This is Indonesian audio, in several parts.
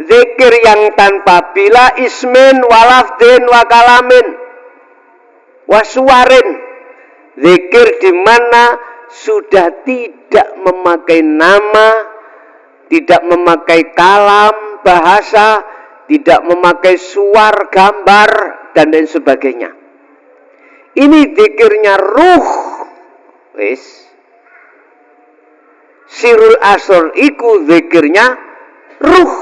zikir yang tanpa bila ismin walafdin wakalamin wasuwarin, zikir di mana sudah tidak memakai nama, tidak memakai kalam bahasa, tidak memakai suar gambar dan lain sebagainya. Ini zikirnya ruh. Wis. Sirul asor iku zikirnya ruh.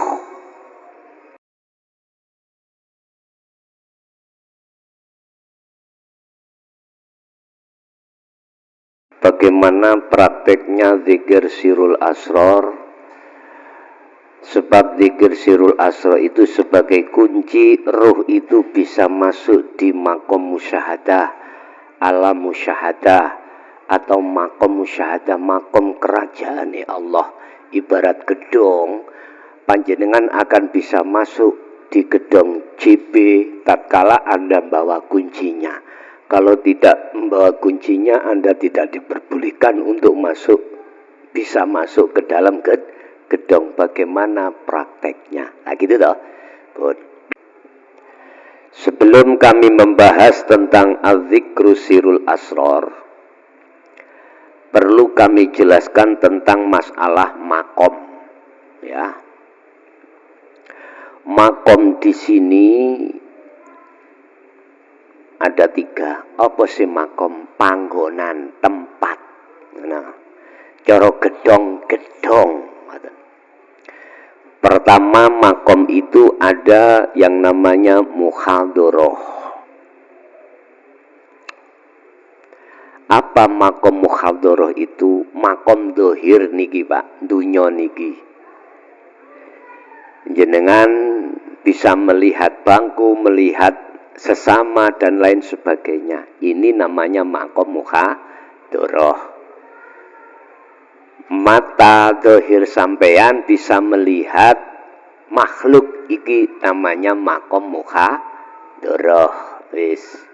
Bagaimana prakteknya zikir sirul asror? Sebab zikir sirul asror itu sebagai kunci ruh itu bisa masuk di makom musyahadah, alam musyahadah, atau makom musyahadah, makom kerajaan Allah. Ibarat gedung, panjenengan akan bisa masuk di gedung JP tatkala Anda bawa kuncinya. Kalau tidak membawa kuncinya, Anda tidak diperbolehkan untuk masuk, bisa masuk ke dalam gedung. Bagaimana prakteknya? Nah gitu toh. Sebelum kami membahas tentang az-zikru sirul asror, perlu kami jelaskan tentang masalah makom. Ya, makom di sini ada 3. Apa sih makom? Panggonan, tempat. Nah, cara gedong-gedong. Pertama, makom itu ada yang namanya muhadharah. Apa makom muhadharah itu? Makom dohir niki Pak, dunya niki. Jenengan bisa melihat bangku, melihat sesama dan lain sebagainya. Ini namanya makom muhadharah. Mata dohir sampean bisa melihat makhluk, iki namanya makom muhadharah. Wis.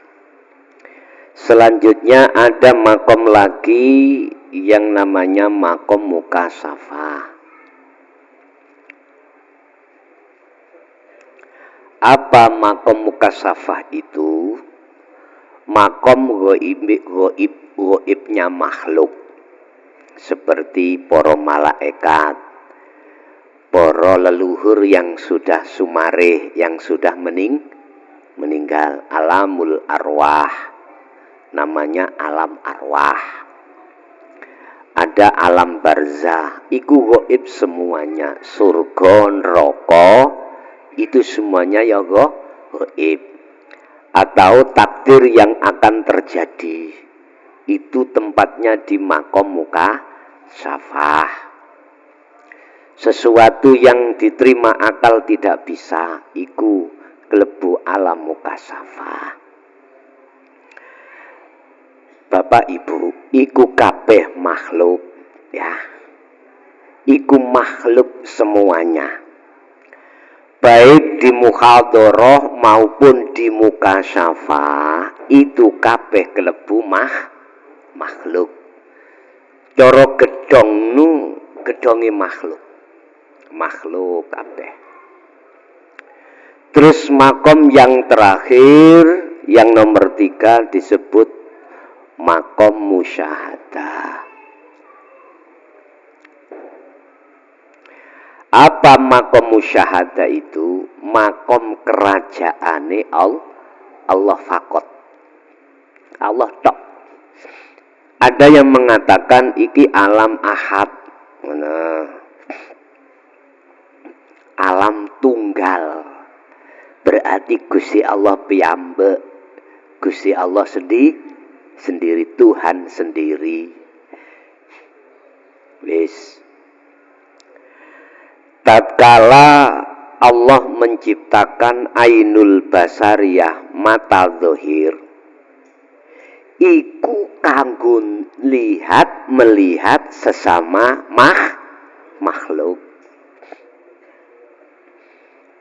Selanjutnya ada makom lagi yang namanya makom mukasyafah. Apa makom mukasyafah itu? Makom ghaibnya makhluk. Seperti para malaikat, para leluhur yang sudah sumareh, yang sudah meninggal, alamul arwah, namanya alam arwah. Ada alam barzah, iku ghaib semuanya, surga, neraka, itu semuanya ya ghaib. Atau takdir yang akan terjadi, itu tempatnya di makom mukasyafah. Sesuatu yang diterima akal tidak bisa, iku klebu alam mukasyafah. Bapak Ibu, iku kabeh makhluk, ya. Iku makhluk semuanya. Baik di muhadharah maupun di mukasyafah, itu kabeh klebu makhluk. Cara gedong nu gedonge makhluk kabeh. Terus makom yang terakhir, yang nomor 3 disebut makom musyahadah. Apa makom musyahadah itu? Makom kerajaane Allah fakot. Allah tok. Ada yang mengatakan iki alam ahad, alam tunggal. Berarti Gusti Allah piyambak, Gusti Allah sendiri, Tuhan sendiri. Wis. Tatkala Allah menciptakan ainul basariyah, mata zahir, iku kanggo melihat sesama makhluk.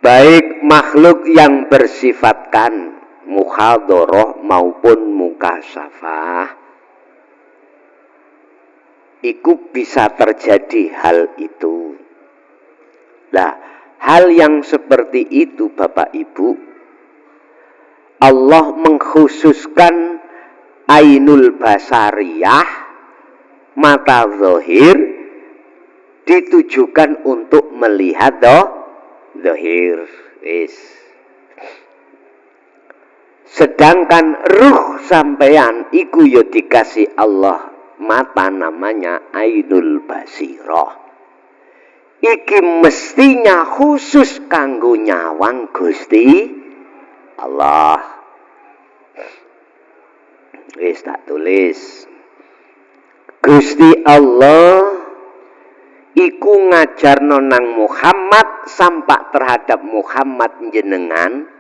Baik makhluk yang bersifatkan muhadharah maupun mukasyafah, iku bisa terjadi hal itu. Nah, Hal yang seperti itu Bapak Ibu, Allah mengkhususkan ainul basariyah, mata zahir, ditujukan untuk melihat zahir. Sedangkan ruh sampean iku ya dikasih Allah mata namanya ainul basirah. Iki mestinya khusus kanggo nyawang Gusti Allah. Wis tak tulis. Gusti Allah iku ngajarno nang Muhammad sampak terhadap Muhammad jenengan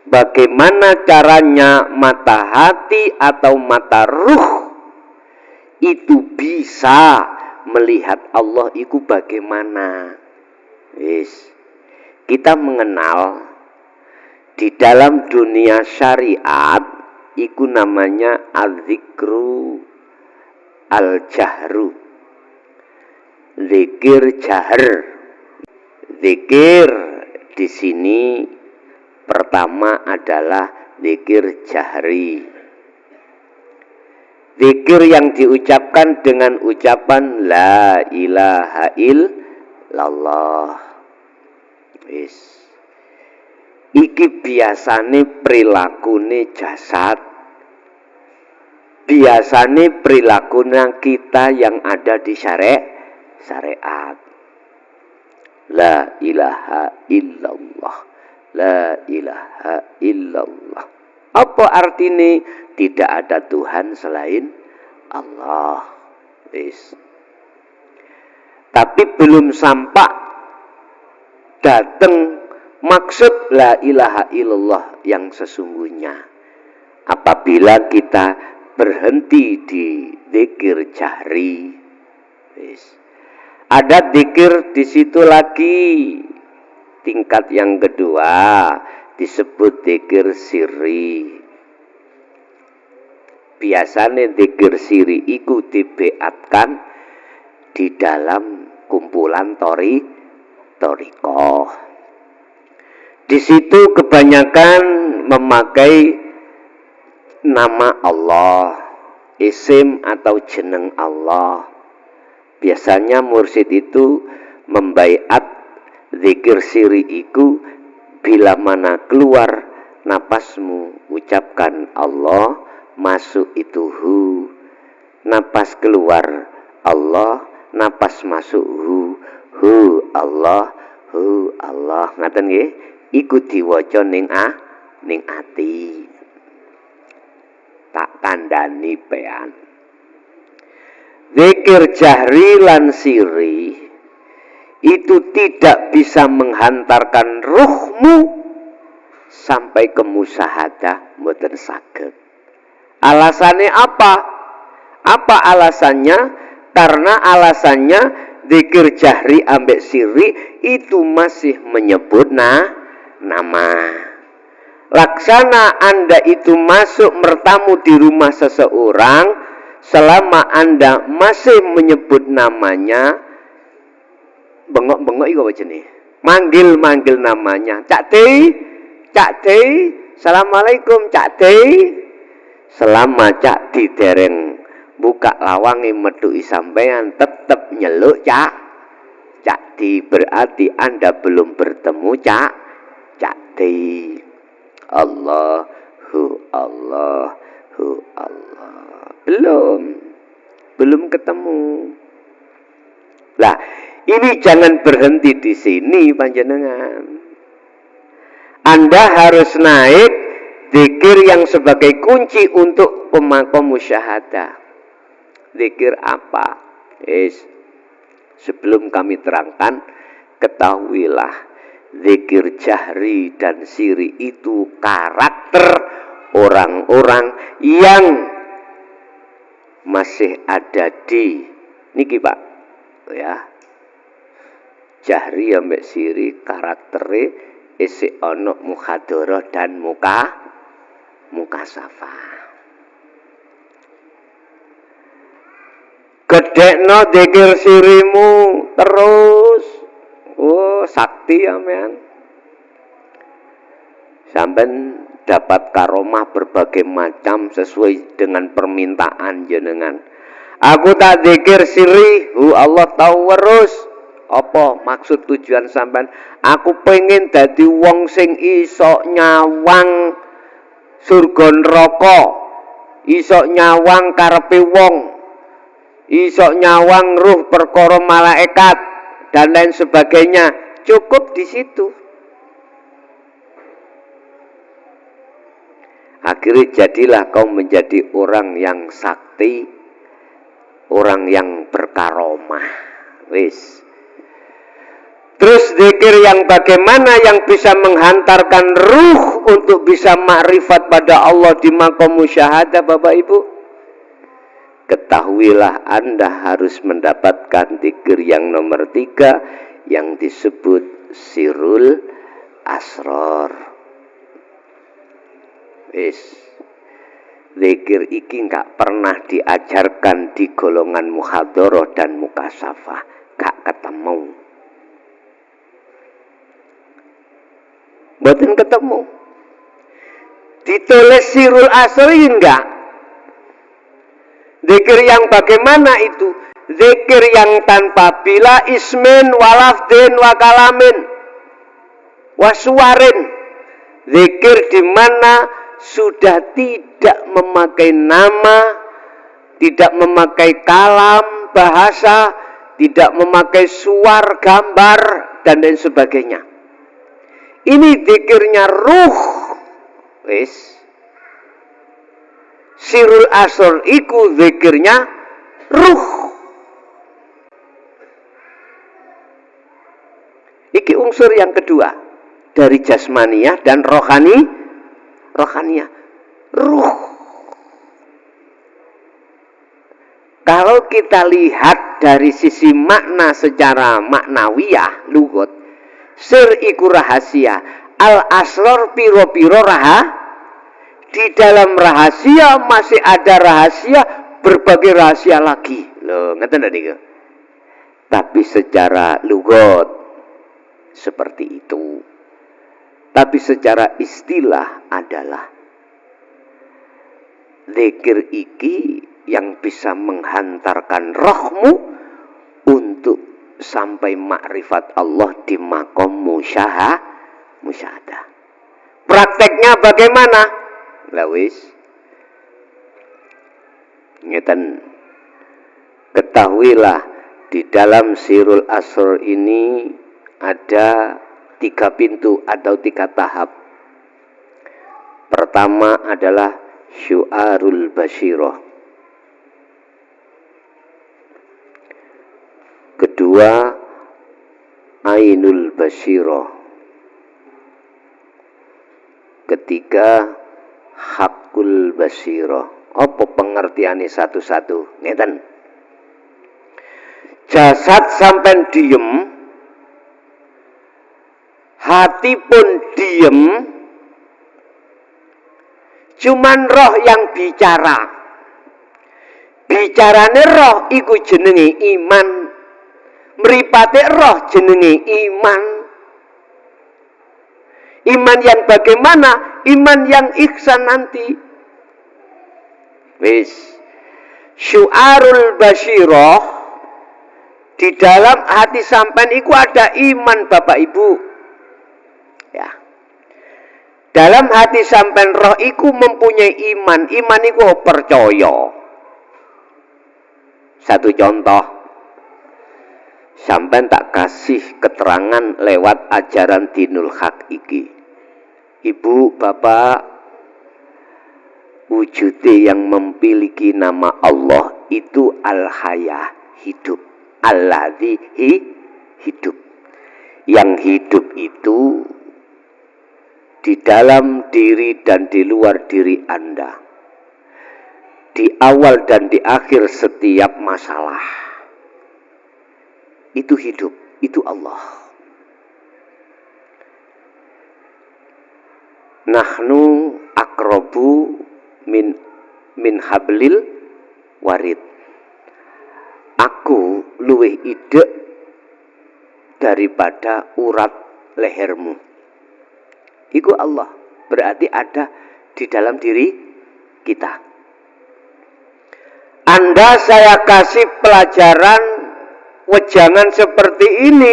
bagaimana caranya mata hati atau mata ruh itu bisa melihat Allah iku bagaimana. Kita mengenal di dalam dunia syariat iku namanya al-zikru al-jahru, zikir jahr. Zikir di sini pertama adalah zikir jahri. Zikir yang diucapkan dengan ucapan la ilaha illallah. Iki biasane prilakune jasad. Biasane prilakune kita yang ada di syariat. La ilaha illallah. La ilaha illallah. Apa artinya? Tidak ada Tuhan selain Allah. Tapi belum sampai datang maksud la ilaha illallah yang sesungguhnya. Apabila kita berhenti di zikir jahri. Ada zikir di situ lagi. Tingkat yang kedua disebut zikir sirri. Biasanya zikir siri iku dibeatkan di dalam kumpulan torikoh. Di situ kebanyakan memakai nama Allah, isim atau jeneng Allah. Biasanya mursyid itu membaiat zikir siri iku bila mana keluar napasmu ucapkan Allah, masuk itu hu, napas keluar Allah, napas masuk hu Allah, ngaten nggih, iku diwaca ning ati. Tak kandhani pean. Zikir jahri lan siri itu tidak bisa menghantarkan ruhmu sampai ke musyahadah, mboten saged. Alasannya apa? Apa alasannya? Karena alasannya zikir jahri ambek siri itu masih menyebut nama. Laksana Anda itu masuk bertamu di rumah seseorang, selama Anda masih menyebut namanya, bengok-bengok itu apa jenis? Manggil namanya. Cak Tei, Assalamualaikum Cak Tei. Selama Cak di dereng buka lawange metuki sampean tetep nyeluk Cak di, berarti Anda belum bertemu Cak di. Allahu Allah. Belum ketemu. Lah, ini jangan berhenti di sini panjenengan. Anda harus naik zikir yang sebagai kunci untuk pemakom musyahadah. Zikir apa? Sebelum kami terangkan, ketahuilah zikir jahri dan siri itu karakter orang-orang yang masih ada di niki Pak, ya. Jahri ambek siri karaktere isih ana muhadharah dan mukasafah. Gedekno zikir sirimu terus. Oh, sakti amean. Sampai dapat karomah berbagai macam sesuai dengan permintaan jenengan. Aku tak zikir sirri, Allah tahu terus. Apa maksud tujuan sampean? Aku pengen dadi wong sing iso nyawang surga neraka, iso nyawang karepe wong, iso nyawang ruh perkara malaikat dan lain sebagainya. Cukup di situ. Akhirnya jadilah kau menjadi orang yang sakti, orang yang berkaromah. Wis. Terus zikir yang bagaimana yang bisa menghantarkan ruh untuk bisa makrifat pada Allah di maqam musyahadah, Bapak Ibu. Ketahuilah Anda harus mendapatkan zikir yang nomor 3 yang disebut sirul asrar. Wis. Zikir iki enggak pernah diajarkan di golongan muhadharah dan mukasafah, enggak ketemu. Mboten ketemu. Ditulis sirul asri enggak. Zikir yang bagaimana itu? Zikir yang tanpa bila ismin walafdin wakalamin wasuwarin. Zikir di mana sudah tidak memakai nama, tidak memakai kalam, bahasa, tidak memakai suar, gambar, dan lain sebagainya. Ini zikirnya ruh. Wis. Sirul asr iku zikirnya ruh. Iki unsur yang kedua dari jasmaniyah dan rohaniyah, ruh. Kalau kita lihat dari sisi makna secara maknawiyah, lugot, sir iku rahasia, al asrar piro-piro di dalam rahasia masih ada rahasia, berbagai rahasia lagi. Loh, ngeten niku. Tapi secara lugot seperti itu. Tapi secara istilah adalah zikir iki yang bisa menghantarkan rohmu untuk sampai makrifat Allah di maqam musyahadah. Prakteknya bagaimana? Lah wis. Ngeten. Ketahuilah di dalam sirul asr ini ada 3 pintu atau 3 tahap. Pertama adalah syu'arul basyirah. Kedua, ainul basyirah. Ketiga, hakul basyirah. Apa pengertiannya satu-satu? Ngeten. Jasad sampai diem, hati pun diem, cuman roh yang bicara. Bicarane roh iku jenenge iman, mripate roh jenenge iman. Iman yang bagaimana? Iman yang ihsan nanti. Wis. Syu'arul basyirah, di dalam hati sampean iku ada iman, Bapak Ibu. Ya. Dalam hati sampean roh iku mempunyai iman. Iman iku percaya. Satu contoh. Sampean tak kasih keterangan lewat ajaran dinul haq iki. Ibu, bapak, wujudnya yang memiliki nama Allah itu al-hayah, hidup. Alladzi hidup. Yang hidup itu di dalam diri dan di luar diri Anda. Di awal dan di akhir setiap masalah. Itu hidup, itu Allah. Nahnu akrobu min hablil warid. Aku luwih idek daripada urat lehermu. Iku Allah, berarti ada di dalam diri kita. Anda saya kasih pelajaran wejangan seperti ini,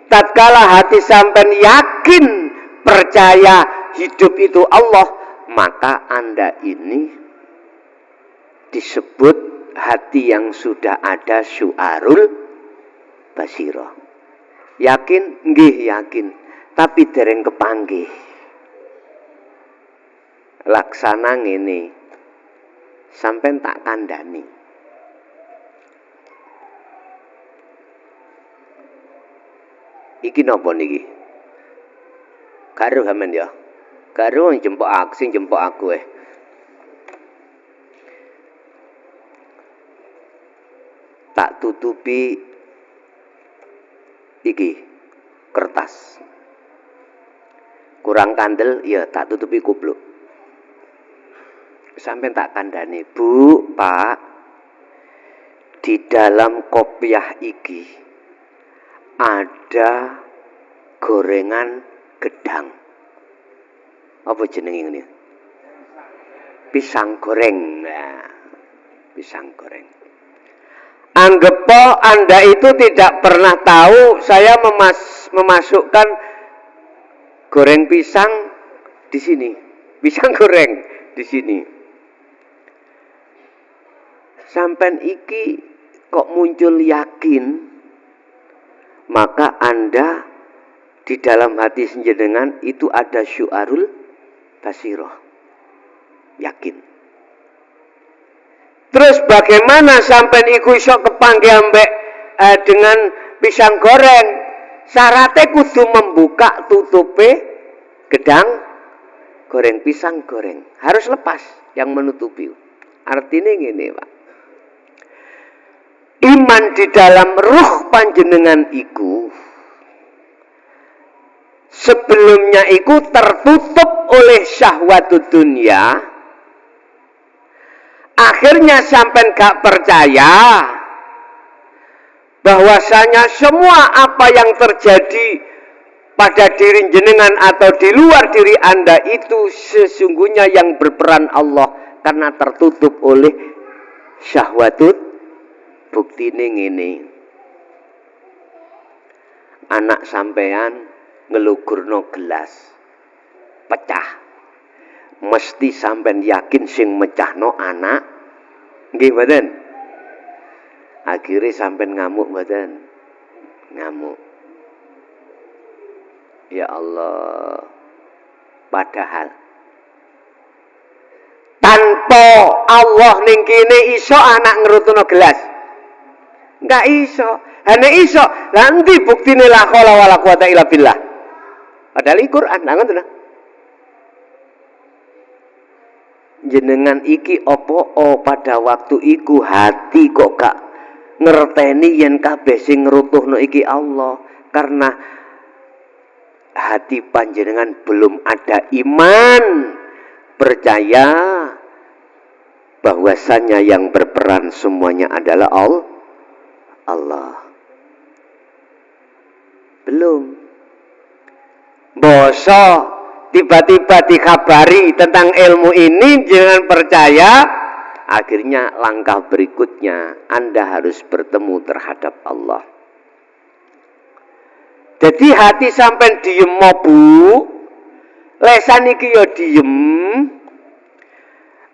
tatkala hati sampean yakin percaya hidup itu Allah, maka Anda ini disebut hati yang sudah ada syu'arul basirah. Yakin? Nggih yakin, tapi dereng kepanggih. Laksana ngene, sampean tak kandhani. Iki napa niki? Karo sampean ya. Karo jempok aku, sing jempok aku tak tutupi iki kertas. Kurang kandel, ya tak tutupi kupluk. Sampai tak kandhani, Bu, Pak, di dalam kopiah iki ada gorengan gedang. Apa jenenge ngene? Pisang goreng. Nah, pisang goreng. Anggap Anda itu tidak pernah tahu saya memasukkan goreng pisang di sini. Pisang goreng di sini. Sampai iki kok muncul yakin, maka Anda di dalam hati jenengan itu ada syu'arul basirah. Yakin. Terus bagaimana sampai iku iso kepanggih ambek dengan pisang goreng? Syaratnya kudu membuka tutupe gedang goreng, pisang goreng. Harus lepas yang menutupi. Artinya gini, Pak. Iman di dalam ruh panjenengan iku sebelumnya iku tertutup oleh syahwatud dunia. Akhirnya sampai gak percaya bahwasanya semua apa yang terjadi pada diri jenengan atau di luar diri Anda itu sesungguhnya yang berperan Allah, karena tertutup oleh syahwatud. Bukti ini anak sampean ngelugurno gelas pecah, mesti sampean yakin sing mecahno anak nggih mboten? Akhirnya sampean ngamuk mboten? Ngamuk. Ya Allah, padahal tanpa Allah ning kene iso anak ngerutuno gelas. Enggak iso. Hanya iso. Nanti buktine la haula wala quwata illa billah. Padahal Al-Qur'an ngoten. Jenengan iki opo pada waktu iku hati kok gak ngerteni yen kabeh sing ngrutuhno iki Allah, karena hati panjenengan belum ada iman percaya bahwasanya yang berperan semuanya adalah Allah. Belum. Boso tiba-tiba dikabari tentang ilmu ini, jangan percaya. Akhirnya langkah berikutnya Anda harus bertemu terhadap Allah. Jadi hati sampai diem Bu, lesan iki ya diem.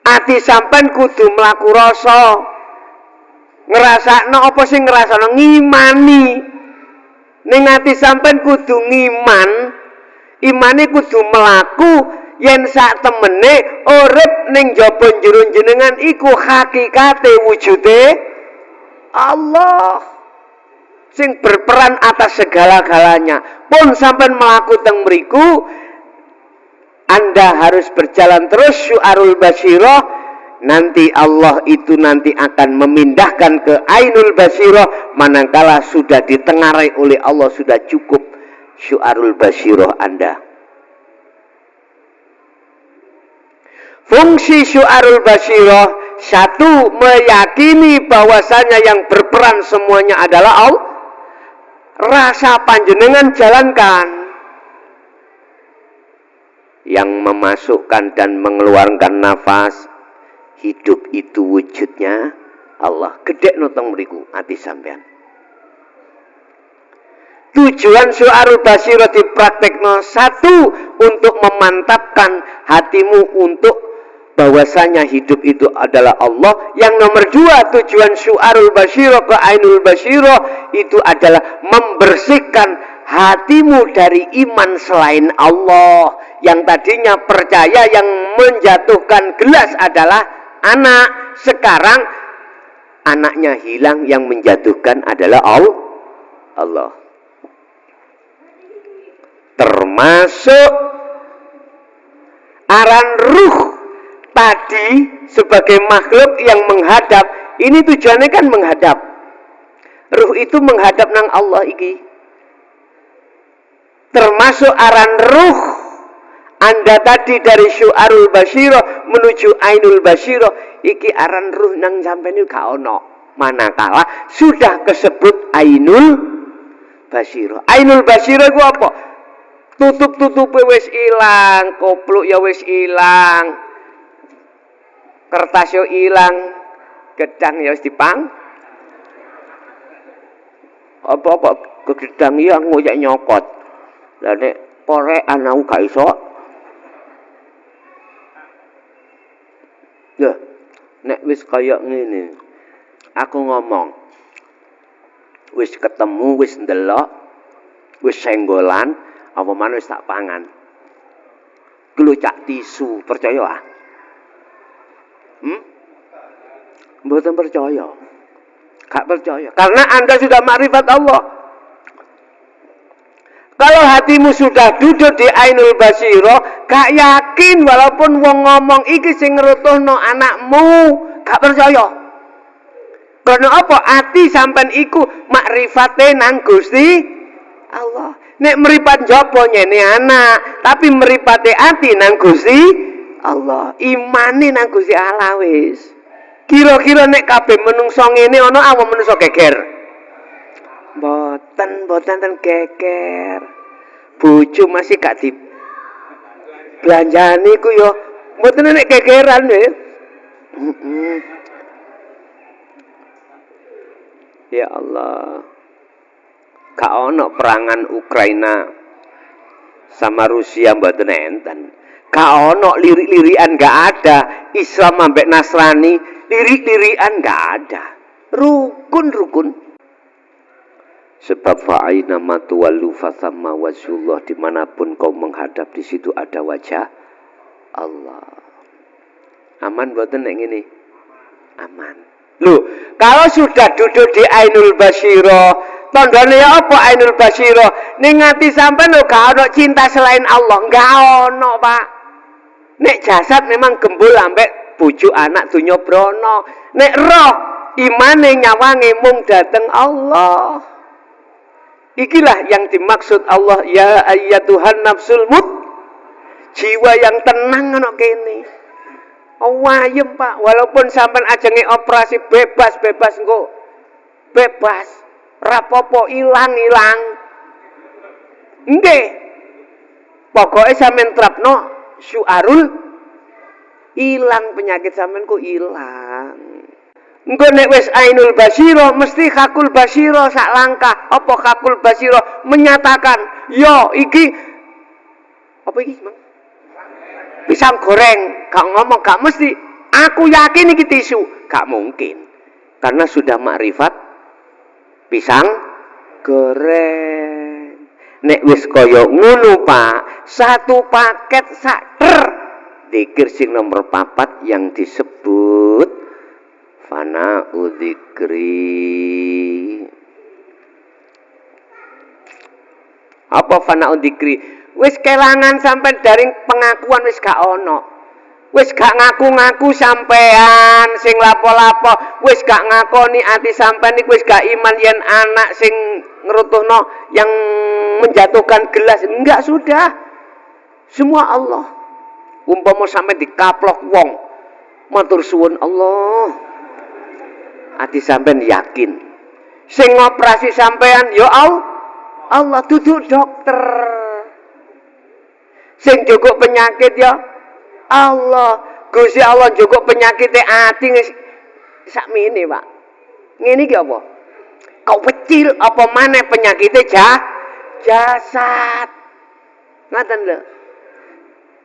Hati sampai kudu mlaku rasa. Ngerasakno apa sing ngrasakno? Ngimani. Ning ati sampean kudu ngiman, imane kudu mlaku yen sak temene urip ning jaba njero jenengan iku hakikate wujude Allah sing berperan atas segala-galanya. Pun sampean mlaku teng mriku, Anda harus berjalan terus syu'arul basirah. Nanti Allah itu nanti akan memindahkan ke ainul basirah manakala sudah ditengarai oleh Allah, sudah cukup syu'arul basirah Anda. Fungsi syu'arul basirah, satu, meyakini bahwasanya yang berperan semuanya adalah Allah. rasa panjenengan jalankan. Yang memasukkan dan mengeluarkan nafas, hidup itu wujudnya Allah. Gedek notong mriku ati sampean. Tujuan syu'arul basyirah dipraktekno, satu, untuk memantapkan hatimu untuk bahwasanya hidup itu adalah Allah. Yang nomor dua, tujuan syu'arul basyirah ke ainul basyirah itu adalah membersihkan hatimu dari iman selain Allah. Yang tadinya percaya yang menjatuhkan gelas adalah anak, sekarang anaknya hilang, yang menjatuhkan adalah Allah. Termasuk aran ruh tadi sebagai makhluk yang menghadap, ini tujuannya kan menghadap. Ruh itu menghadap nang Allah iki. Termasuk aran ruh Anda tadi dari syu'arul basyirah menuju ainul basyirah, iki aran ruh nang sampeyan gak ono. Manakala sudah kesebut ainul basyirah. Ainul basyirah ku apa? Tutup-tutupe wis ilang, kopluk ya wis ilang, kertas ya ilang, gedang ya wis dipang. Apa-apa gedang ya ngoyak nyokot. Lah nek porekan aku gak iso. Ya, nek wis kaya ngene, aku ngomong, wis ketemu, wis ndelok, wis senggolan, apa maneh wis tak pangan. Glucak tisu, percaya ah? Mboten percaya. Gak percaya. Karena Anda sudah makrifat Allah. Kalau hatimu sudah duduk di ainul basyirah, gak yakin walaupun wong ngomong iki sing ngrutuhno anakmu, gak percaya. Karena apa? Ati sampean iku makrifate nang Gusti Allah. Nek meripat jopo nyene anak, tapi meripate ati nang Gusti Allah. Imane nang Gusti Allah wis. Kira-kira nek kabeh menungso ngene ana apa menungso geger? Boten ten geger. Bojo masih gak di belanjani ku yo mboten nek gegeran ya. Ya Allah. Gak ono perangan Ukraina sama Rusia mboten enten. Gak ono lirik-lirikan, gak ada. Islam ambek Nasrani lirik-lirikan gak ada. Rukun. Sebab fa'aina matuwallu fasamma wajhullah, dimanapun kau menghadap di situ ada wajah Allah. Aman mboten nek ngene? Aman. Loh, kalau sudah duduk di ainul basyirah, tandane apa ainul basyirah? Ning ati sampean lho gak ono cinta selain Allah, gak ono, Pak. Nek jasad memang gembul ambek bojo anak donya brono. Nek roh imane nyawange mung dateng Allah. Ikilah yang dimaksud Allah, ya ayyatuhan nafsul mut, jiwa yang tenang ana kene. Wayem, Pak, walaupun sampean ajenge operasi bebas engko. Bebas. Rapopo ilang. Nggih. Pokoke sampean trapno syu'arul ilang, penyakit sampean ku ilang. Engko nek wis ainul basyirah mesti hakul basyirah sak langkah. Apa hakul basyirah? Menyatakan, yo iki apa iki, Mang? Pisang goreng, gak ngomong, gak mesti. Aku yakin iki tisu, gak mungkin. Karena sudah makrifat pisang goreng. Nek wis kaya ngono, Pak, satu paket sak zikir sing nomor 4 yang disebut fana udzikri. Apa fana udzikri? Wis kelangan sampai dari pengakuan wis gak ono. Wis gak ngaku-ngaku sampean sing lapo-lapo, wis gak ngakoni ati sampean iku wis gak iman yen anak sing ngrutuhno yang menjatuhkan gelas. Enggak, sudah. Semua Allah. Umpama sampe dikaplok wong, matur suwun Allah. Ati sampean yakin. Sing ngoperasi sampean ya Allah, Allah, duduk dokter. Sing jogok penyakit ya Allah. Gusti Allah jogok penyakit ati sakmene, Pak. Ngene iki apa? Kau kecil apa maneh penyakite jasad. Ngoten lho.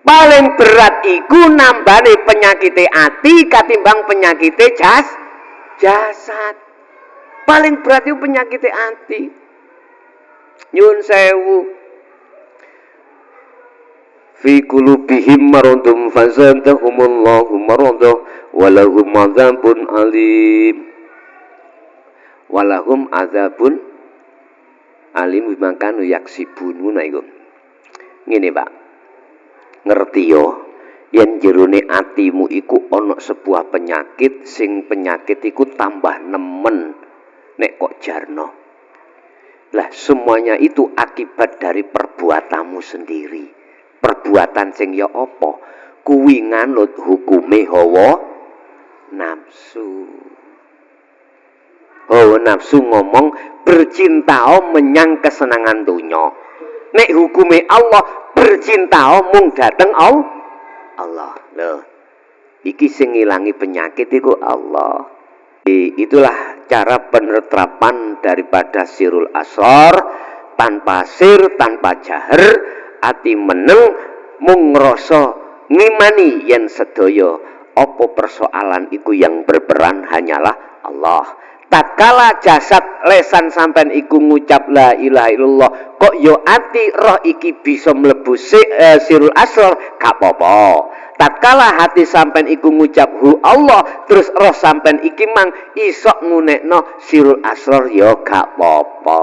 Paling berat iku nambane penyakite ati katimbang penyakite jasad. Paling berat itu penyakite ati. Nyun sewu. Fi qulubihim maradun fazadahumullahu maradah walahum adzabun alim. Walahum adzabun alim bima kanu yaksibun. Ngono iku. Ngene, Pak. Ngerti yo yen jerone atimu iku ana sebuah penyakit sing penyakit iku tambah nemen nek kok jarno. Lah semuanya itu akibat dari perbuatanmu sendiri. Perbuatan sing ya apa? Kuwi nganut hukume hawa nafsu. Hawa nafsu ngomong bercintao menyang kesenangan dunya. Nek hukume Allah bercintao mung dateng Allah. Loh. Iki sing ngilangi penyakit iku Allah. Itulah cara penerapan daripada sirul asrar, tanpa sir, tanpa jahar, ati meneng mung ngrasa ngimani yen sedaya apa persoalan iku yang berperan hanyalah Allah. Tatkala jasad lesan sampean iku ngucap la ilaha illallah, kok yo ati roh iki bisa mlebu sirul asrar, gak apa-apa. Tatkala hati sampean iku ngucap hu Allah, terus roh sampean iki mang iso ngunekno sirul asrar, yo gak apa-apa.